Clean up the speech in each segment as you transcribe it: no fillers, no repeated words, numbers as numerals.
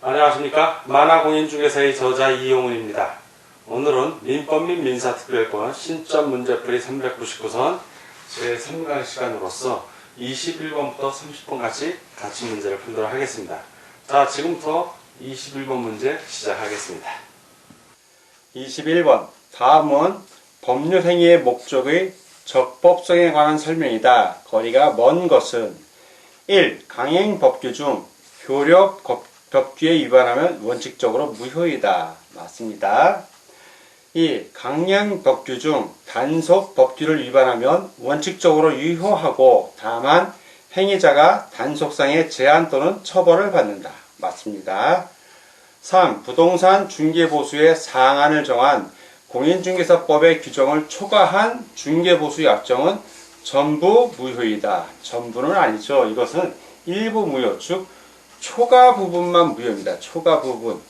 안녕하십니까. 만화공인중개사의 저자 이용훈입니다. 오늘은 민법 및 민사특별권 신점문제풀이 399선 제3강 시간으로서 21번부터 30번까지 같이 문제를 풀도록 하겠습니다. 자, 지금부터 21번 문제 시작하겠습니다. 21번. 다음은 법률행위의 목적의 적법성에 관한 설명이다. 거리가 먼 것은 1. 강행법규 중 효력 법규에 위반하면 원칙적으로 무효이다. 맞습니다. 2. 강행법규 중 단속 법규를 위반하면 원칙적으로 유효하고 다만 행위자가 단속상의 제한 또는 처벌을 받는다. 맞습니다. 3. 부동산 중개보수의 상한을 정한 공인중개사법의 규정을 초과한 중개보수 약정은 전부 무효이다. 전부는 아니죠. 이것은 일부 무효, 즉 초과 부분만 무효입니다. 초과 부분.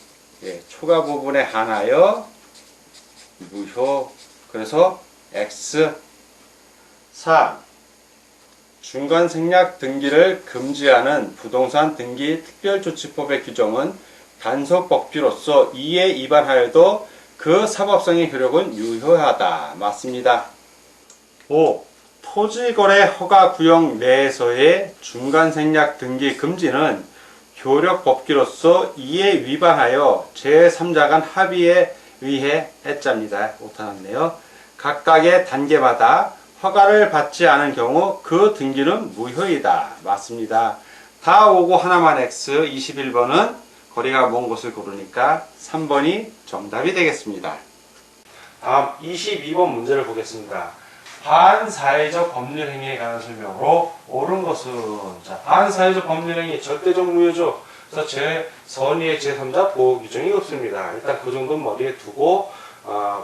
초과 부분에 한하여 무효. 그래서 X. 4. 중간생략 등기를 금지하는 부동산 등기 특별조치법의 규정은 단속법규로서 이에 위반하여도 그 사법성의 효력은 유효하다. 맞습니다. 5. 토지거래 허가 구역 내에서의 중간생략 등기 금지는 효력법규로서 이에 위반하여 제3자 간 합의에 의해 해자입니다. 오타났네요. 각각의 단계마다 허가를 받지 않은 경우 그 등기는 무효이다. 맞습니다. 다 오고 하나만 X. 21번은 거리가 먼 곳을 고르니까 3번이 정답이 되겠습니다. 다음 22번 문제를 보겠습니다. 반사회적 법률행위에 관한 설명으로 옳은 것은, 자, 반사회적 법률행위 절대적 무효죠. 그래서 선의의 제3자 보호 규정이 없습니다. 일단 그 정도는 머리에 두고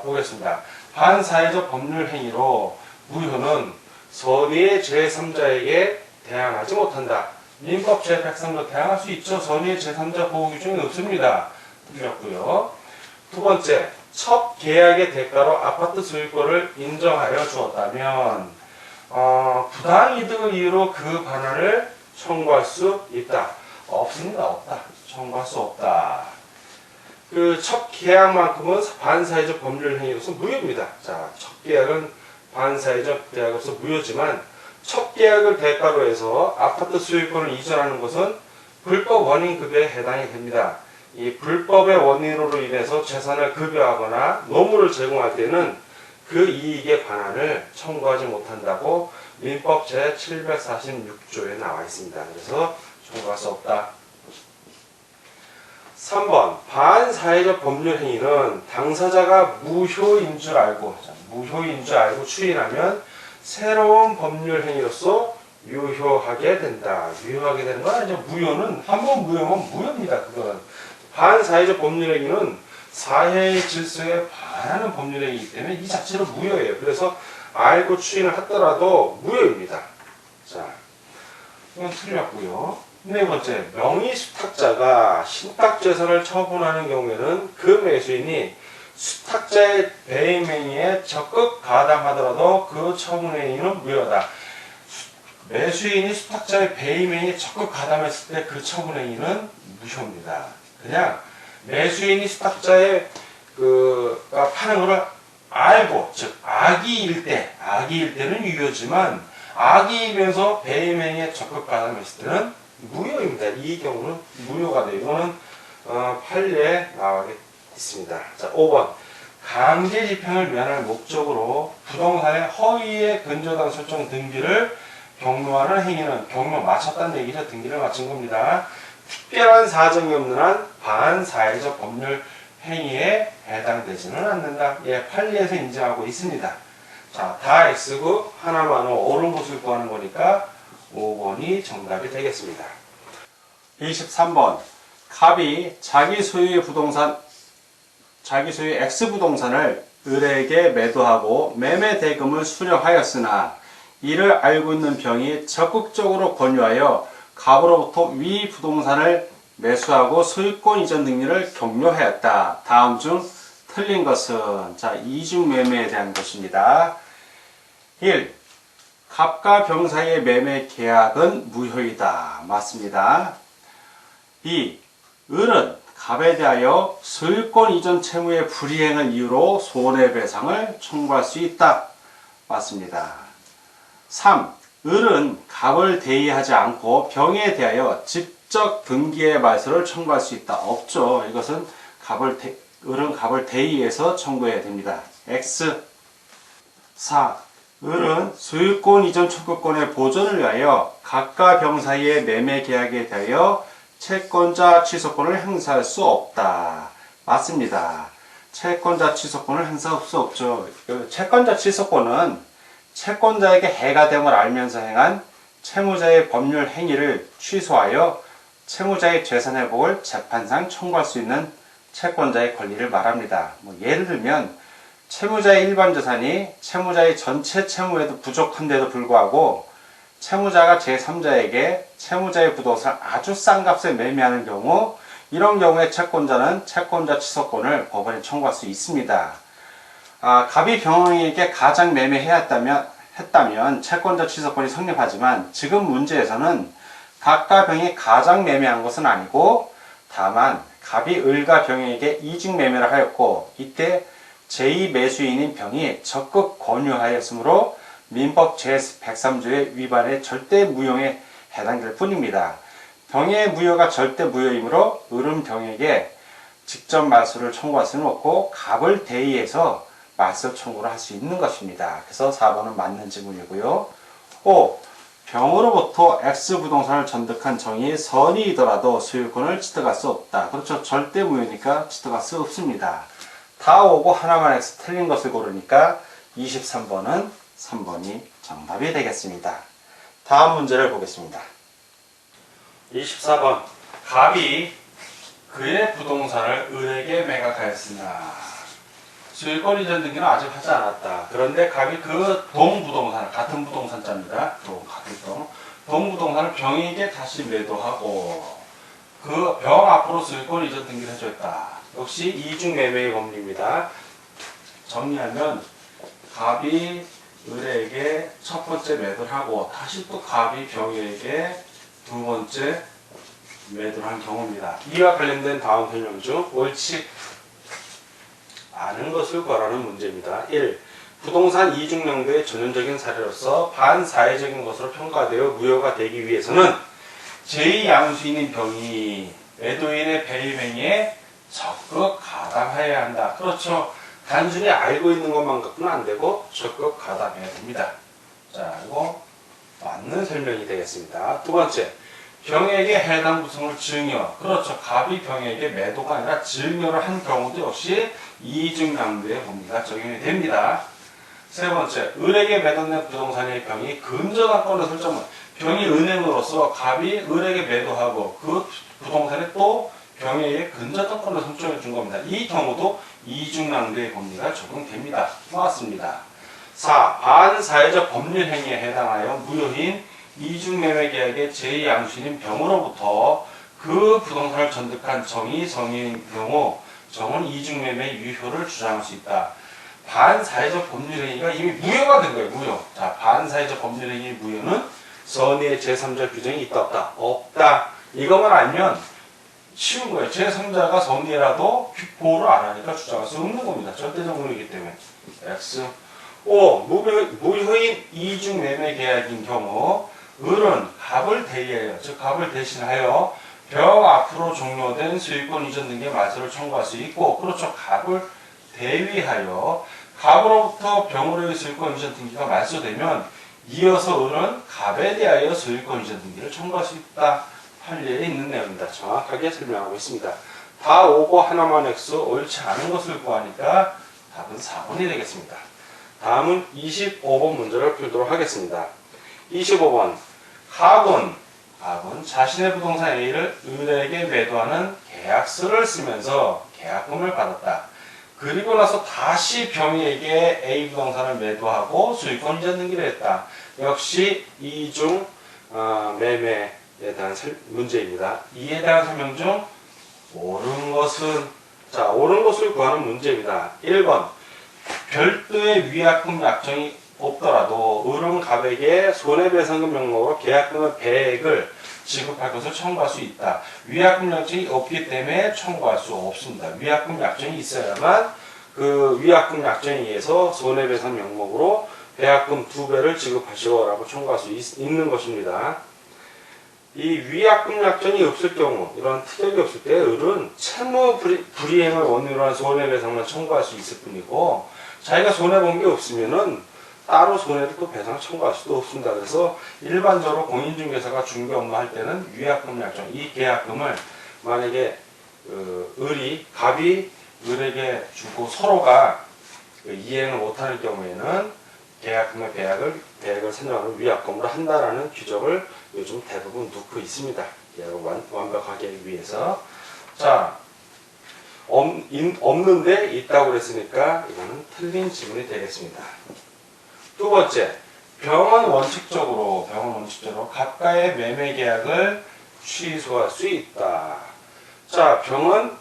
보겠습니다. 반사회적 법률행위로 무효는 선의의 제3자에게 대항하지 못한다. 민법 제103조 대항할 수 있죠. 선의의 제3자 보호 규정이 없습니다. 틀렸고요. 두 번째, 첫 계약의 대가로 아파트 소유권을 인정하여 주었다면 부당이득을 이유로 그 반환을 청구할 수 있다. 없습니다. 없다. 청구할 수 없다. 그 첫 계약만큼은 반사회적 법률행위로서 무효입니다. 자, 첫 계약은 반사회적 계약으로서 무효지만 첫 계약을 대가로 해서 아파트 소유권을 이전하는 것은 불법 원인급여에 해당이 됩니다. 이 불법의 원인으로 인해서 재산을 급여하거나 노무를 제공할 때는 그 이익의 반환을 청구하지 못한다고 민법 제746조에 나와 있습니다. 그래서 청구할 수 없다. 3번. 반사회적 법률행위는 당사자가 무효인 줄 알고 추인하면 새로운 법률행위로서 유효하게 된다. 유효하게 되는 건 아니죠. 무효는 한번 무효면 무효입니다. 그거는. 반사회적 법률행위는 사회의 질서에 반하는 법률행위이기 때문에 이 자체로 무효예요. 그래서 알고 추인을 하더라도 무효입니다. 자, 이건 틀렸고요. 네 번째, 명의수탁자가 신탁재산을 처분하는 경우에는 그 매수인이 수탁자의 배임행위에 적극 가담하더라도 그 처분행위는 무효다. 매수인이 수탁자의 배임행위에 적극 가담했을 때 그 처분행위는 무효입니다. 그냥 매수인이 수탁자의 파는 것을 알고, 즉 악의일 때는 유효지만 악의이면서 배임행위에 적극 가담했을 때는 무효입니다. 이 경우는 무효가 돼요. 이거는 판례에 나와 있습니다. 자, 5번. 강제집행을 면할 목적으로 부동산의 허위의 근저당 설정 등기를 경로하는 행위는 경로 마쳤다는 얘기죠. 등기를 마친 겁니다. 특별한 사정이 없는 한 반사회적 법률 행위에 해당되지는 않는다. 판례에서 인정하고 있습니다. 자, 다 X고 하나만 옳은 것을 구하는 거니까 5번이 정답이 되겠습니다. 23번. 갑이 자기 소유의 X부동산을 을에게 매도하고 매매 대금을 수령하였으나 이를 알고 있는 병이 적극적으로 권유하여 갑으로부터 위 부동산을 매수하고 소유권 이전 등기를 격려하였다. 다음 중 틀린 것은, 자, 이중매매에 대한 것입니다. 1. 갑과 병 사이의 매매 계약은 무효이다. 맞습니다. 2. 을은 갑에 대하여 소유권 이전 채무의 불이행을 이유로 손해배상을 청구할 수 있다. 맞습니다. 3. 을은 갑을 대의하지 않고 병에 대하여 직접 등기의 말소를 청구할 수 있다. 없죠. 이것은 을은 갑을 대의해서 청구해야 됩니다. X. 4. 을은 소유권 이전 청구권의 보존을 위하여 갑과 병 사이의 매매 계약에 대하여 채권자 취소권을 행사할 수 없다. 맞습니다. 채권자 취소권을 행사할 수 없죠. 채권자 취소권은 채권자에게 해가 됨을 알면서 행한 채무자의 법률 행위를 취소하여 채무자의 재산 회복을 재판상 청구할 수 있는 채권자의 권리를 말합니다. 예를 들면 채무자의 일반 재산이 채무자의 전체 채무에도 부족한데도 불구하고 채무자가 제3자에게 채무자의 부동산을 아주 싼 값에 매매하는 경우, 이런 경우에 채권자는 채권자 취소권을 법원에 청구할 수 있습니다. 갑이 병에게 가장 매매했다면 채권자 취소권이 성립하지만, 지금 문제에서는 갑과 병이 가장 매매한 것은 아니고 다만 갑이 을과 병에게 이직 매매를 하였고, 이때 제2매수인인 병이 적극 권유하였으므로 민법 제103조의 위반의 절대 무효에 해당될 뿐입니다. 병의 무효가 절대 무효이므로 을은 병에게 직접 말소를 청구할 수는 없고 갑을 대의해서 말소 청구를 할 수 있는 것입니다. 그래서 4번은 맞는 지문이고요. 5. 병으로부터 X부동산을 전득한 정이 선의이더라도 소유권을 취득할 수 없다. 그렇죠. 절대 무효니까 취득할 수 없습니다. 다 오고 하나만 X 틀린 것을 고르니까 23번은 3번이 정답이 되겠습니다. 다음 문제를 보겠습니다. 24번. 갑이 그의 부동산을 을에게 매각하였으나 소유권 이전 등기는 아직 하지 않았다. 그런데 갑이 그 동부동산, 같은 부동산자입니다. 동부동산을 병에게 다시 매도하고 그 병 앞으로 소유권 이전 등기를 해줬다. 역시 이중매매의 법리입니다. 정리하면 갑이 을에게 첫 번째 매도를 하고 다시 또 갑이 병에게 두 번째 매도를 한 경우입니다. 이와 관련된 다음 설명 중 옳지 않은 것을 구하라는 문제입니다. 1. 부동산 이중명도의 전형적인 사례로서 반사회적인 것으로 평가되어 무효가 되기 위해서는 제2양수인인 병이 매도인의 배임행위에 적극 가담해야 한다. 그렇죠. 단순히 알고 있는 것만 갖고는 안 되고 적극 가담해야 됩니다. 자, 이거 맞는 설명이 되겠습니다. 두 번째, 병에게 해당 부승을 증여. 그렇죠. 갑이 병에게 매도가 아니라 증여를 한 경우도 역시 이중양도의 법리가 적용이 됩니다. 세 번째, 을에게 매도된 부동산의 병이 근저당권을 설정은 병이 은행으로서 갑이 을에게 매도하고 그 부동산에 또 병에게 근저당권을 설정해 준 겁니다. 이 경우도 이중양도의 법리가 적용됩니다. 맞습니다. 4. 반사회적 법률 행위에 해당하여 무효인 이중매매계약의 제2양수인인 병으로부터 그 부동산을 전득한 정의 성인인 경우 정은 이중매매 유효를 주장할 수 있다. 반사회적 법률행위가 이미 무효가 된 거예요. 무효. 자, 반사회적 법률행위 무효는 선의의 제3자 규정이 있다 없다? 없다. 이것만 알면 쉬운 거예요. 제3자가 선의라도 보호를 안 하니까 주장할 수 없는 겁니다. 절대적 무효이기 때문에. X. 5. 무효인 이중매매 계약인 경우 을은 갑을 대의하여, 즉 갑을 대신하여 병 앞으로 종료된 소유권 이전 등의 말소를 청구할 수 있고, 그렇죠. 갑을 대위하여 갑으로부터 병으로의 소유권 이전 등기가 말소되면 이어서 을은 갑에 대하여 소유권 이전 등기를 청구할 수 있다. 판례에 있는 내용입니다. 정확하게 설명하고 있습니다. 다 오고 하나만 X 옳지 않은 것을 구하니까 답은 4번이 되겠습니다. 다음은 25번 문제를 풀도록 하겠습니다. 25번. 갑은 자신의 부동산 A를 을에게 매도하는 계약서를 쓰면서 계약금을 받았다. 그리고 나서 다시 병에게 A 부동산을 매도하고 소유권 이전 등기를 했다. 역시 이중 매매에 대한 문제입니다. 이에 대한 설명 중 옳은 것은, 옳은 것을 구하는 문제입니다. 1번. 별도의 위약금 약정이 없더라도 을은 갑에게 손해배상금 명목으로 계약금의 배액을 지급할 것을 청구할 수 있다. 위약금 약정이 없기 때문에 청구할 수 없습니다. 위약금 약정이 있어야만 그 위약금 약정에 의해서 손해배상 명목으로 배약금 2배를 지급하시오라고 청구할 수 있는 것입니다. 이 위약금 약정이 없을 경우, 이런 특약이 없을 때 을은 채무 불이행을 원인으로 한 손해배상만 청구할 수 있을 뿐이고, 자기가 손해본 게 없으면은 따로 손해를 또 배상 청구할 수도 없습니다. 그래서 일반적으로 공인중개사가 중개 업무할 때는 위약금 약정, 이 계약금을 만약에 갑이 을에게 주고 서로가 이행을 못하는 경우에는 계약금의 배액을 산정하는 위약금으로 한다라는 규정을 요즘 대부분 놓고 있습니다. 계약을 완벽하게 하기 위해서. 자, 없는데 있다고 그랬으니까 이거는 틀린 지문이 되겠습니다. 두 번째, 병은 원칙적으로 갑과의 매매 계약을 취소할 수 있다. 자, 병은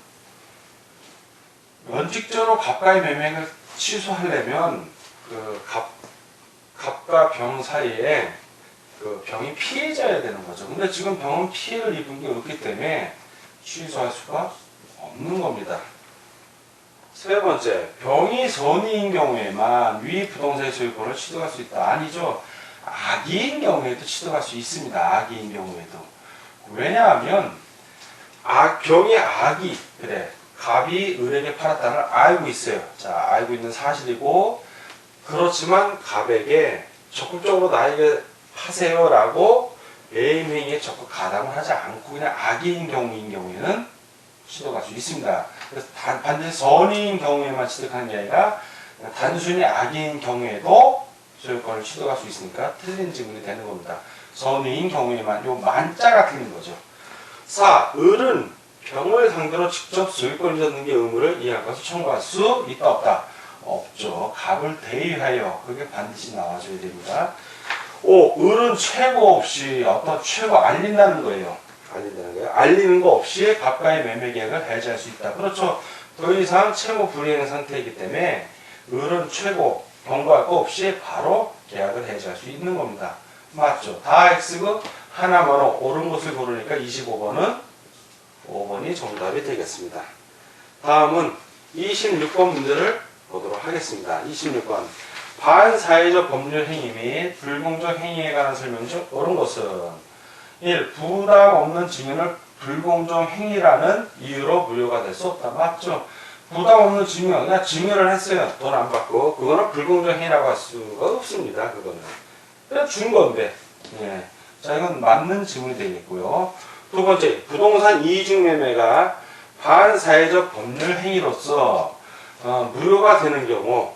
원칙적으로 갑과의 매매를 취소하려면 갑과 병 사이에 그 병이 피해자여야 되는 거죠. 근데 지금 병은 피해를 입은 게 없기 때문에 취소할 수가 없는 겁니다. 세 번째, 병이 선의인 경우에만 위 부동산의 소유권을 취득할 수 있다. 아니죠. 악의인 경우에도 취득할 수 있습니다. 악의인 경우에도. 왜냐하면 병이 악의, 그래, 갑이 을에게 팔았다는 걸 알고 있어요. 자, 알고 있는 사실이고, 그렇지만 갑에게 적극적으로 나에게 하세요라고 매입행위에 적극 가담을 하지 않고 그냥 악의인 경우에는 취득할 수 있습니다. 그래서 반드시 선의인 경우에만 취득하는 게 아니라 단순히 악의인 경우에도 소유권을 취득할 수 있으니까 틀린 지문이 되는 겁니다. 선의인 경우에만, 요 만자가 틀린 거죠. 4. 을은 병을 상대로 직접 소유권을 잡는 게 의무를 이해할 것을 청구할 수 있다 없다? 없죠. 갑을 대위하여, 그게 반드시 나와줘야 됩니다. 5. 을은 최고 없이 어떤 최고 알린다는 거예요. 알리는 거 없이 갑과의 매매 계약을 해지할 수 있다. 그렇죠. 더 이상 채무 불이행 상태이기 때문에 을은 최고 경고할 거 없이 바로 계약을 해지할 수 있는 겁니다. 맞죠? 다 X고 하나만 옳은 것을 고르니까 25번은 5번이 정답이 되겠습니다. 다음은 26번 문제를 보도록 하겠습니다. 26번. 반사회적 법률 행위 및 불공정 행위에 관한 설명 중 옳은 것은 1. 부당 없는 증여를 불공정 행위라는 이유로 무효가 될 수 없다. 맞죠? 부당 없는 증여, 그냥 증여를 했어요. 돈 안 받고. 그거는 불공정 행위라고 할 수가 없습니다. 그거는. 그냥 준 건데. 예. 자, 이건 맞는 질문이 되겠고요. 두 번째, 부동산 이중 매매가 반사회적 법률 행위로서 무효가 되는 경우,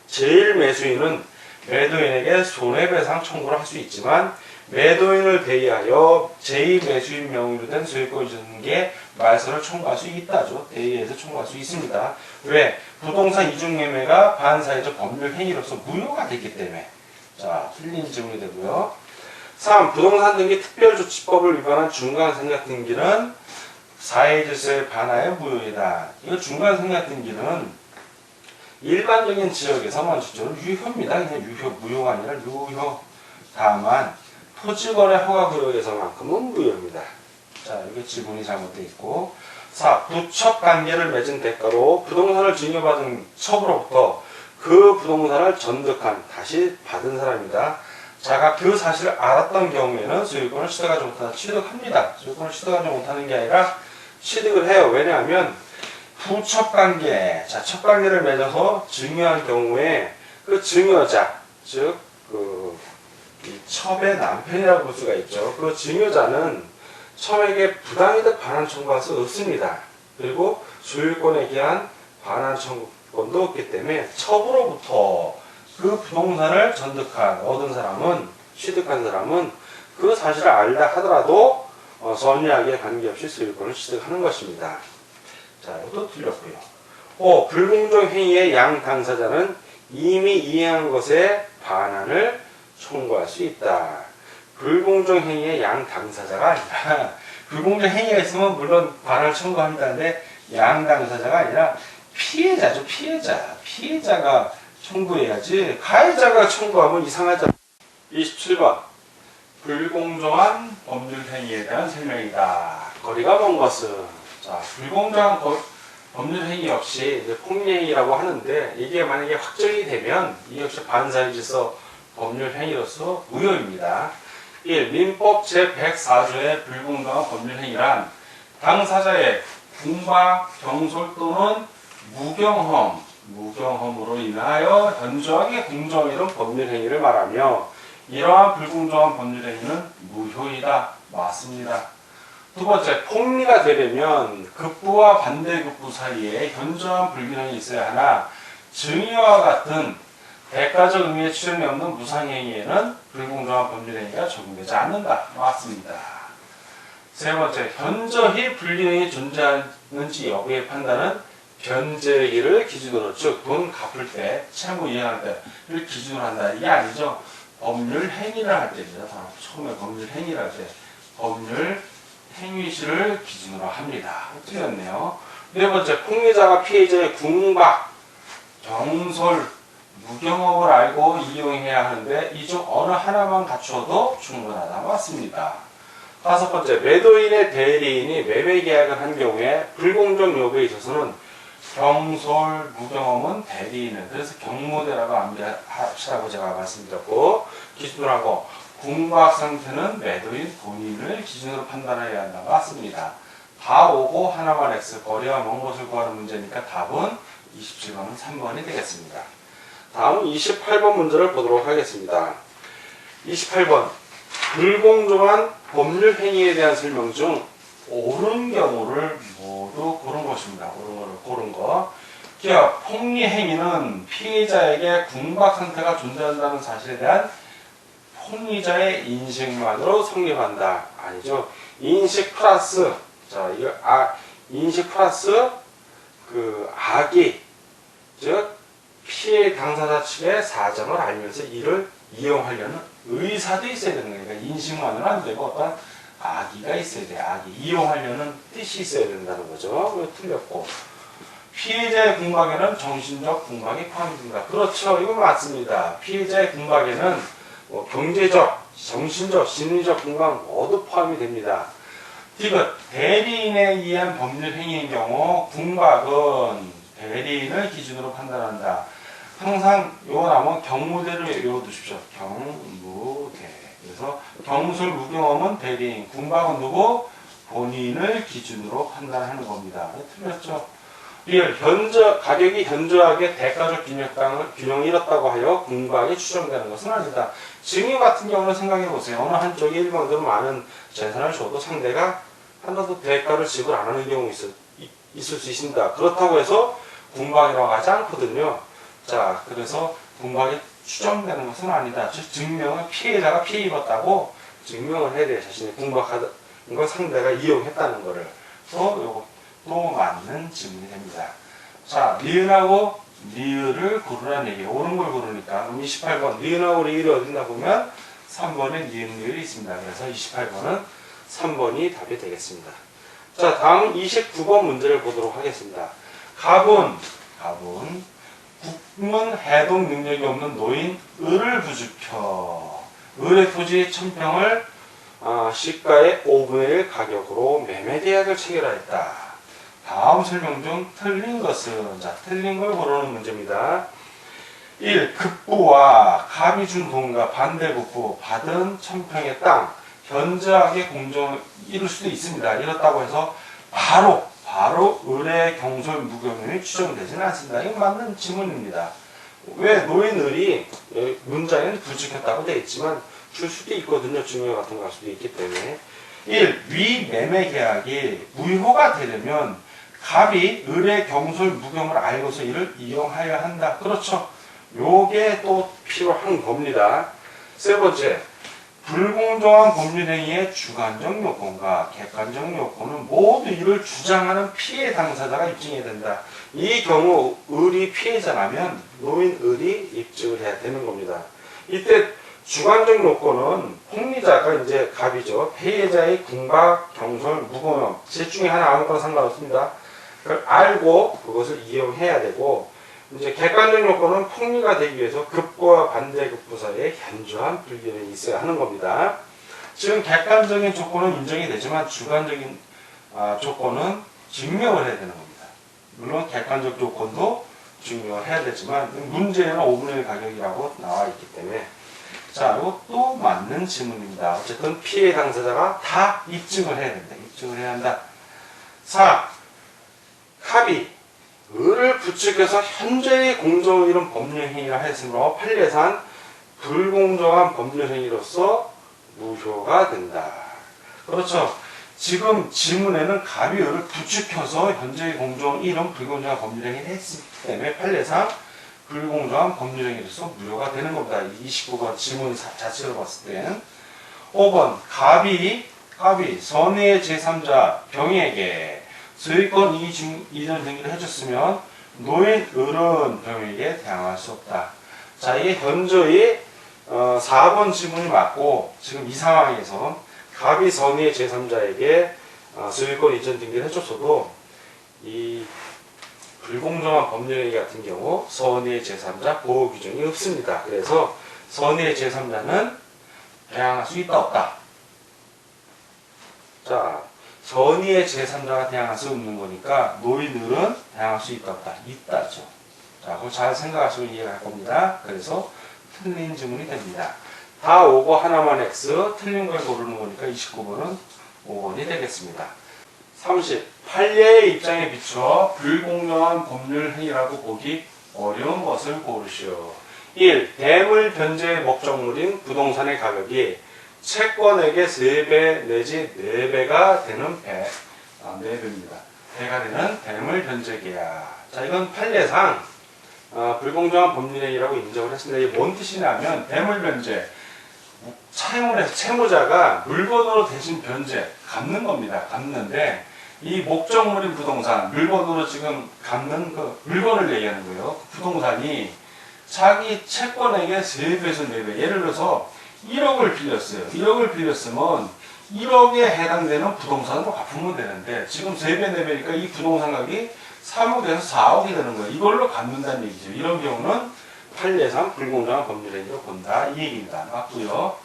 제일 매수인은 매도인에게 손해배상 청구를 할 수 있지만 매도인을 대의하여 제2매수인 명의로 된 소유권을 주는 게 말소를 청구할 수 있다죠. 대의해서 청구할 수 있습니다. 왜? 부동산 이중매매가 반사회적 법률 행위로서 무효가 됐기 때문에. 자, 틀린 질문이 되고요. 3. 부동산 등기 특별조치법을 위반한 중간생략 등기는 사회질서에 반하여 무효이다. 이거 중간생략 등기는 일반적인 지역에서만 실제로 유효입니다. 그냥 무효가 아니라 유효. 다만 토지거래 허가 구역에서만큼은 무효입니다. 자, 이게 지문이 잘못되어 있고. 4. 부척 관계를 맺은 대가로 부동산을 증여받은 척으로부터 그 부동산을 전득한, 다시 받은 사람이다. 자가 그 사실을 알았던 경우에는 소유권을 취득하지 못한다. 취득합니다. 소유권을 취득하지 못하는 게 아니라 취득을 해요. 왜냐하면 부척관계, 자, 척관계를 맺어서 증여한 경우에 그 증여자, 즉, 이 첩의 남편이라고 볼 수가 있죠. 그 증여자는 첩에게 부당이득 반환 청구할 수 없습니다. 그리고 소유권에 대한 반환 청구권도 없기 때문에 첩으로부터 그 부동산을 얻은 사람은, 취득한 사람은 그 사실을 알다 하더라도 선의하게 관계없이 소유권을 취득하는 것입니다. 자, 이것도 틀렸고요. 5. 불공정 행위의 양 당사자는 이미 이행한 것에 반환을 청구할 수 있다. 불공정 행위의 양 당사자가 아니라 불공정 행위가 있으면 물론 반환을 청구합니다는데 양 당사자가 아니라 피해자죠. 피해자가 청구해야지. 가해자가 청구하면 이상하잖아. 27번. 불공정한 법률 행위에 대한 설명이다. 거리가 먼 것은, 자, 불공정한 법률 행위 역시 이제 폭리행위라고 하는데, 이게 만약에 확정이 되면 이 역시 반사회질서 법률 행위로서 무효입니다. 1. 민법 제104조의 불공정한 법률 행위란 당사자의 궁박, 경솔 또는 무경험으로 인하여 현저하게 공정하게 이룬 법률 행위를 말하며, 이러한 불공정한 법률 행위는 무효이다. 맞습니다. 두 번째, 폭리가 되려면 급부와 반대급부 사이에 현저한 불균형이 있어야 하나, 증여와 같은 대가적 의미의 출현이 없는 무상행위에는 불공정한 법률 행위가 적용되지 않는다. 맞습니다. 세 번째, 현저히 불균형이 존재하는지 여부의 판단은 변제기를 기준으로, 즉 돈 갚을 때, 채무 이행할 때를 기준으로 한다. 이게 아니죠. 법률 행위를 할 때입니다. 처음에 법률 행위를 할 때 법률 행위시를 기준으로 합니다. 틀렸네요. 네 번째, 폭리자가 피해자의 궁박, 경솔, 무경험을 알고 이용해야 하는데 이 중 어느 하나만 갖추어도 충분하다. 맞습니다. 다섯 번째, 매도인의 대리인이 매매 계약을 한 경우에 불공정 여부에 있어서는 경솔, 무경험은 대리인을, 그래서 경무대라고 암기하시라고 제가 말씀드렸고, 기준으로 하고, 궁박 상태는 매도인 본인을 기준으로 판단해야 한다. 맞습니다. 다 오고 하나만 X, 거리와 먼 것을 구하는 문제니까 답은 27번은 3번이 되겠습니다. 다음 28번 문제를 보도록 하겠습니다. 28번. 불공정한 법률 행위에 대한 설명 중 옳은 경우를 모두 고른 것입니다. 옳은 거를 고른 거. 기업 폭리 행위는 피해자에게 궁박 상태가 존재한다는 사실에 대한 폭리자의 인식만으로 성립한다. 아니죠. 인식 플러스, 자, 이거 인식 플러스 악의, 즉 피해 당사자 측의 사정을 알면서 이를 이용하려는 의사도 있어야 되는 거니까 인식만으로는 안 되고 어떤 악의가 있어야 돼. 악의. 이용하려는 뜻이 있어야 된다는 거죠. 왜 틀렸고. 피해자의 궁박에는 정신적 궁박이 포함됩니다. 그렇죠. 이거 맞습니다. 피해자의 궁박에는 경제적, 정신적, 심리적 궁박 모두 포함이 됩니다. 디귿. 대리인에 의한 법률 행위인 경우 궁박은 대리인을 기준으로 판단한다. 항상 요거 나오면 경무대를 외워두십시오. 경무대. 그래서 경솔 무경험은 대리인, 궁박은 누구? 본인을 기준으로 판단하는 겁니다. 틀렸죠? 리얼, 가격이 현저하게 대가적 균형을 잃었다고 하여 궁박이 추정되는 것은 아니다. 증여 같은 경우는 생각해 보세요. 어느 한쪽이 일방적으로 많은 재산을 줘도 상대가 하나도 대가를 지불 안 하는 경우 있을 수 있습니다. 그렇다고 해서 궁박이라고 하지 않거든요. 자, 그래서 궁박이 추정되는 것은 아니다. 즉, 증명은 피해자가 피해 입었다고 증명을 해야 돼요. 자신이 궁박하던 건 상대가 이용했다는 거를. 또 맞는 질문이 됩니다. 자, 니은하고 리을을 고르라는 얘기예요. 옳은 걸 고르니까. 그럼 28번, 니은하고 리을이 어딨나 보면 3번에 니은, 리을이 있습니다. 그래서 28번은 3번이 답이 되겠습니다. 자, 다음 29번 문제를 보도록 하겠습니다. 갑은 국문 해독 능력이 없는 노인 을을 부주켜 을의 토지 1000평을 시가의 5분의 1 가격으로 매매 계약을 체결하였다. 다음 설명 중 틀린 것은, 자, 틀린 걸 고르는 문제입니다. 1. 급부와 갑이 준 돈과 반대급부 받은 1000평의 땅 현저하게 공정을 이룰 수도 있습니다. 이렇다고 해서 바로 을의 경솔 무경험이 추정되지는 않습니다. 이건 맞는 질문입니다. 왜 노인 을이 문장에는 부직했다고 되어 있지만 줄 수도 있거든요. 증여 같은 거 할 수도 있기 때문에. 1. 위 매매 계약이 무효가 되려면 갑이 을의 경솔 무경을 알고서 이를 이용하여야 한다. 그렇죠. 요게 또 필요한 겁니다. 세 번째, 불공정한 법률행위의 주관적 요건과 객관적 요건은 모두 이를 주장하는 피해 당사자가 입증해야 된다. 이 경우 을이 피해자라면 노인 을이 입증을 해야 되는 겁니다. 이때 주관적 요건은 폭리자가 이제 갑이죠. 피해자의 궁박, 경솔, 무공험 셋 중에 하나 아무거나 상관없습니다. 그걸 알고 그것을 이용해야 되고, 이제 객관적 요건은 폭리가 되기 위해서 급부와 반대급부 사이에 현저한 불균형이 있어야 하는 겁니다. 지금 객관적인 조건은 인정이 되지만 주관적인 조건은 증명을 해야 되는 겁니다. 물론 객관적 조건도 증명을 해야 되지만 문제에는 5분의 1 가격이라고 나와 있기 때문에. 자, 그리고 또 맞는 지문입니다. 어쨌든 피해 당사자가 다 입증을 해야 된다. 입증을 해야 한다. 4. 합의 을을 부추겨서 현재의 공정을 이룬 법률행위라 했으므로 판례상 불공정한 법률행위로서 무효가 된다. 그렇죠. 지금 지문에는 갑이 을을 부추겨서 현재의 공정을 이룬 불공정한 법률행위를 했기 때문에 판례상 불공정한 법률행위로서 무효가 되는 겁니다. 29번 지문 자체로 봤을 땐. 5번 갑이 선의의 제3자 병에게 소유권 이전 등기를 해줬으면 노인 을은 병에게 대항할 수 없다. 자, 이게 현저히 4번 지문이 맞고 지금 이 상황에서 갑이 선의의 제3자에게 소유권 이전 등기를 해줬어도 이 불공정한 법률행위 같은 경우 선의의 제3자 보호 규정이 없습니다. 그래서 선의의 제3자는 대항할 수 있다 없다. 자, 선의의 제3자가 대항할 수 없는 거니까 노인들은 대항할 수 있다 없다. 있다죠. 자, 그걸 잘 생각하시고 이해할 겁니다. 그래서 틀린 지문이 됩니다. 다 오고 하나만 X, 틀린 걸 고르는 거니까 29번은 5번이 되겠습니다. 30. 판례의 입장에 비추어 불공정한 법률 행위라고 보기 어려운 것을 고르시오. 1. 대물 변제의 목적물인 부동산의 가격이 채권액의 3배 내지 4배가 되는 4배입니다. 배가 되는 대물 변제 계약. 자, 이건 판례상 불공정한 법률행위라고 인정을 했습니다. 이게 뭔 뜻이냐면 대물 변제. 차용을 해서 채무자가 물건으로 대신 변제, 갚는 겁니다. 갚는데 이 목적물인 부동산, 물건으로 지금 갚는 그 물건을 얘기하는 거예요. 그 부동산이 자기 채권액의 3배에서 4배. 예를 들어서 1억을 빌렸어요. 1억을 빌렸으면 1억에 해당되는 부동산으로 갚으면 되는데 지금 3배, 4배니까 이 부동산 가격이 3억에서 4억이 되는 거예요. 이걸로 갚는다는 얘기죠. 이런 경우는 판례상 불공정한 법률행위로 본다. 이 얘기입니다. 맞고요.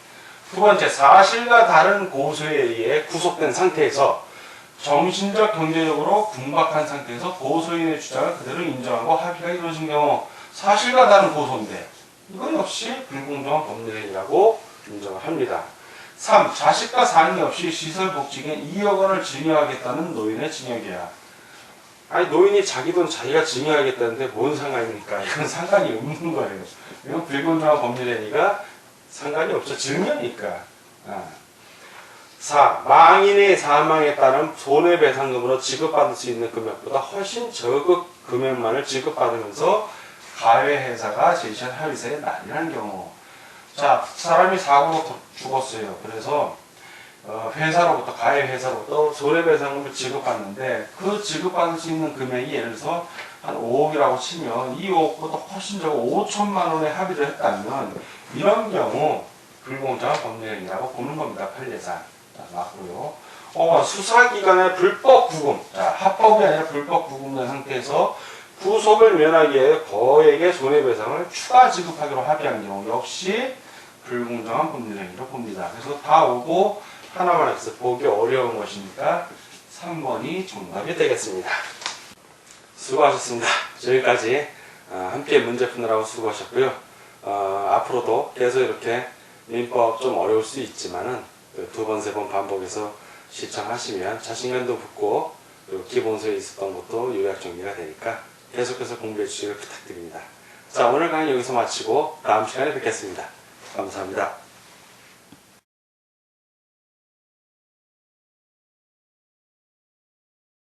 두 번째, 사실과 다른 고소에 의해 구속된 상태에서 정신적, 경제적으로 궁박한 상태에서 고소인의 주장을 그대로 인정하고 합의가 이루어진 경우 사실과 다른 고소인데 이건 역시 불공정한 법률행위라고 인정을 합니다. 3. 자식과 상의 없이 시설복지금 2억 원을 증여하겠다는 노인의 증여계약. 아니 노인이 자기 돈 자기가 증여하겠다는데 뭔 상관입니까? 이건 상관이 없는 거예요. 이건 불공정한 법률행위가 상관이 없죠. 증여니까. 4. 망인의 사망에 따른 손해배상금으로 지급받을 수 있는 금액보다 훨씬 적은 금액만을 지급받으면서 가해회사가 제시한 합의서에 날인한 경우. 자, 사람이 사고로 죽었어요. 그래서 회사로부터, 가해회사로부터 손해배상금을 지급받는데 그 지급받을 수 있는 금액이 예를 들어서 한 5억이라고 치면 이 5억보다 훨씬 적은 5천만 원에 합의를 했다면 이런 경우 불공정한 법률행위라고 보는 겁니다. 판례상. 자, 맞고요. 수사기관의 불법 구금. 자, 합법이 아니라 불법 구금된 상태에서 구속을 면하기 위해 거액의 손해배상을 추가 지급하기로 합의한 경우 역시 불공정한 법률행위로 봅니다. 그래서 다 오고 하나만 X 보기 어려운 것이니까 3번이 정답이 되겠습니다. 수고하셨습니다. 지금까지 함께 문제 푸느라고 수고하셨고요. 앞으로도 계속 이렇게 민법 좀 어려울 수 있지만은 두 번, 세 번 반복해서 시청하시면 자신감도 붙고 그리고 기본서에 있었던 것도 요약 정리가 되니까 계속해서 공부해 주시길 부탁드립니다. 자, 오늘 강의 여기서 마치고 다음 시간에 뵙겠습니다. 감사합니다.